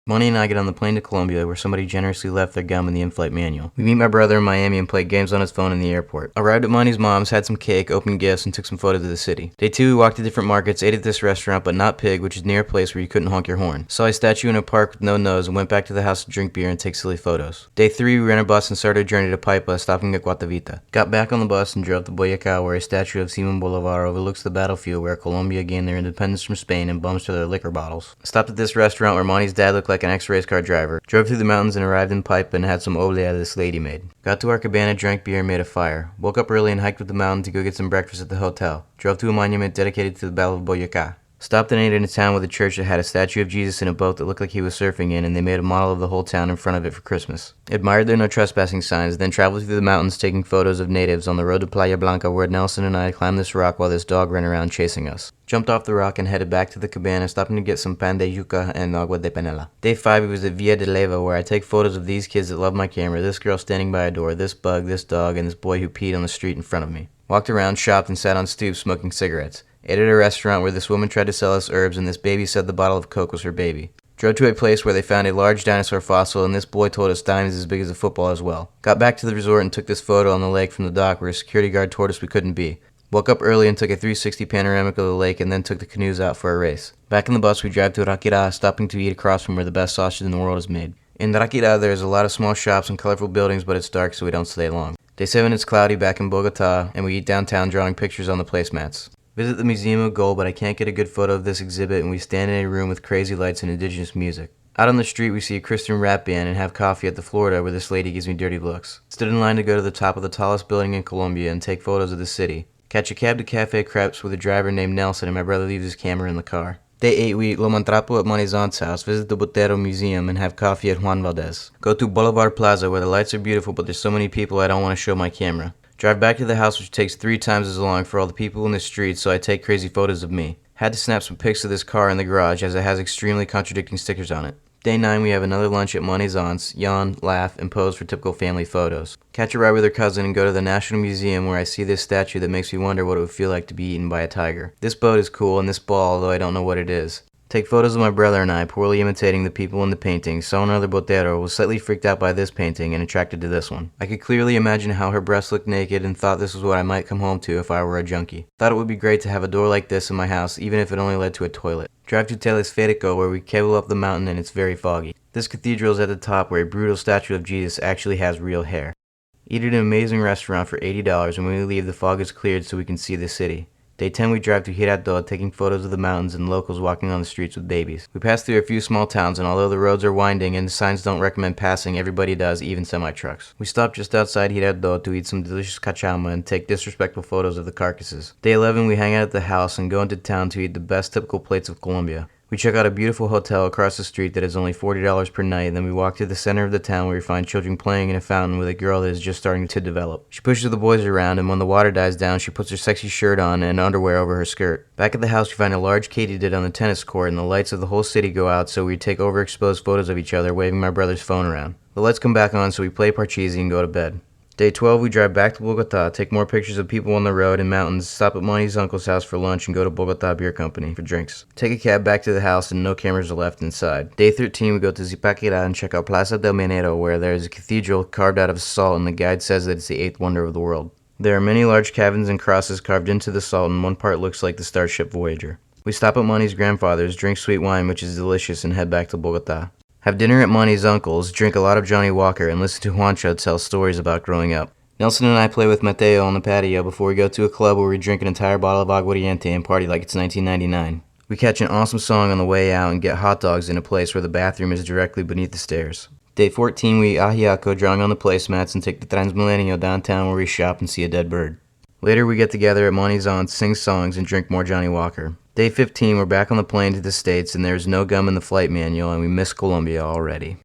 Monty and I get on the plane to Colombia, where somebody generously left their gum in the in-flight manual. We meet my brother in Miami and play games on his phone in the airport. Arrived at Monty's mom's, had some cake, opened gifts, and took some photos of the city. Day 2, we walked to different markets, ate at this restaurant, but not Pig, which is near a place where you couldn't honk your horn. Saw a statue in a park with no nose, and went back to the house to drink beer and take silly photos. Day 3, we ran a bus and started a journey to Paipa, stopping at Guatavita. Got back on the bus and drove to Boyacá, where a statue of Simón Bolívar overlooks the battlefield where Colombia gained their independence from Spain and bums to their liquor bottles. Stopped at this restaurant where Monty's dad looked like an ex-race car driver. Drove through the mountains and arrived in Paipa and had some oblea this lady made. Got to our cabana, drank beer, and made a fire. Woke up early and hiked up the mountain to go get some breakfast at the hotel. Drove to a monument dedicated to the Battle of Boyacá. Stopped and ate in a town with a church that had a statue of Jesus in a boat that looked like he was surfing in, and they made a model of the whole town in front of it for Christmas. Admired their no trespassing signs, then traveled through the mountains taking photos of natives on the road to Playa Blanca, where Nelson and I climbed this rock while this dog ran around chasing us. Jumped off the rock and headed back to the cabana, stopping to get some pan de yuca and agua de panela. Day 5, we was at Villa de Leyva, where I take photos of these kids that love my camera, this girl standing by a door, this bug, this dog, and this boy who peed on the street in front of me. Walked around, shopped, and sat on stoops smoking cigarettes. Ate at a restaurant where this woman tried to sell us herbs and this baby said the bottle of Coke was her baby. Drove to a place where they found a large dinosaur fossil and this boy told us diamonds as big as a football as well. Got back to the resort and took this photo on the lake from the dock where a security guard told us we couldn't be. Woke up early and took a 360 panoramic of the lake and then took the canoes out for a race. Back in the bus we drive to Ráquira, stopping to eat across from where the best sausage in the world is made. In Ráquira there is a lot of small shops and colorful buildings, but it's dark so we don't stay long. Day 7 it's cloudy back in Bogotá and we eat downtown drawing pictures on the placemats. Visit the Museum of Gold, but I can't get a good photo of this exhibit and we stand in a room with crazy lights and indigenous music. Out on the street we see a Christian rap band and have coffee at the Florida where this lady gives me dirty looks. Stood in line to go to the top of the tallest building in Colombia and take photos of the city. Catch a cab to Cafe Crepes with a driver named Nelson and my brother leaves his camera in the car. Day 8 we eat lomantrapo at Monty's aunt's house, visit the Botero Museum, and have coffee at Juan Valdez. Go to Boulevard Plaza where the lights are beautiful but there's so many people I don't want to show my camera. Drive back to the house, which takes 3 times as long for all the people in the street, so I take crazy photos of me. Had to snap some pics of this car in the garage as it has extremely contradicting stickers on it. Day 9 we have another lunch at Monty's aunt's, yawn, laugh, and pose for typical family photos. Catch a ride with her cousin and go to the National Museum where I see this statue that makes me wonder what it would feel like to be eaten by a tiger. This boat is cool and this ball, although I don't know what it is. Take photos of my brother and I, poorly imitating the people in the painting. Saw another Botero, was slightly freaked out by this painting and attracted to this one. I could clearly imagine how her breasts looked naked and thought this was what I might come home to if I were a junkie. Thought it would be great to have a door like this in my house, even if it only led to a toilet. Drive to Telesférico where we cable up the mountain and it's very foggy. This cathedral is at the top where a brutal statue of Jesus actually has real hair. Eat at an amazing restaurant for $80 and when we leave the fog is cleared so we can see the city. Day 10 we drive to Hirado, taking photos of the mountains and locals walking on the streets with babies. We pass through a few small towns and although the roads are winding and the signs don't recommend passing, everybody does, even semi-trucks. We stop just outside Hirado to eat some delicious cachama and take disrespectful photos of the carcasses. Day 11 we hang out at the house and go into town to eat the best typical plates of Colombia. We check out a beautiful hotel across the street that is only $40 per night, then we walk to the center of the town where we find children playing in a fountain with a girl that is just starting to develop. She pushes the boys around and when the water dies down she puts her sexy shirt on and underwear over her skirt. Back at the house we find a large katydid on the tennis court and the lights of the whole city go out so we take overexposed photos of each other waving my brother's phone around. The lights come back on so we play parcheesi and go to bed. Day 12 we drive back to Bogotá, take more pictures of people on the road and mountains, stop at Monty's uncle's house for lunch and go to Bogotá Beer Company for drinks. Take a cab back to the house and no cameras are left inside. Day 13 we go to Zipaquirá and check out Plaza del Minero where there is a cathedral carved out of salt and the guide says that it's the 8th wonder of the world. There are many large caverns and crosses carved into the salt and one part looks like the starship Voyager. We stop at Monty's grandfather's, drink sweet wine which is delicious and head back to Bogotá. Have dinner at Monty's uncle's, drink a lot of Johnny Walker, and listen to Juancho tell stories about growing up. Nelson and I play with Mateo on the patio before we go to a club where we drink an entire bottle of aguardiente and party like it's 1999. We catch an awesome song on the way out and get hot dogs in a place where the bathroom is directly beneath the stairs. Day 14 we eat ajiaco drawing on the placemats and take the Transmilenio downtown where we shop and see a dead bird. Later we get together at Monty's aunt's, sing songs, and drink more Johnny Walker. Day 15 we're back on the plane to the States and there's no gum in the flight manual and we miss Colombia already.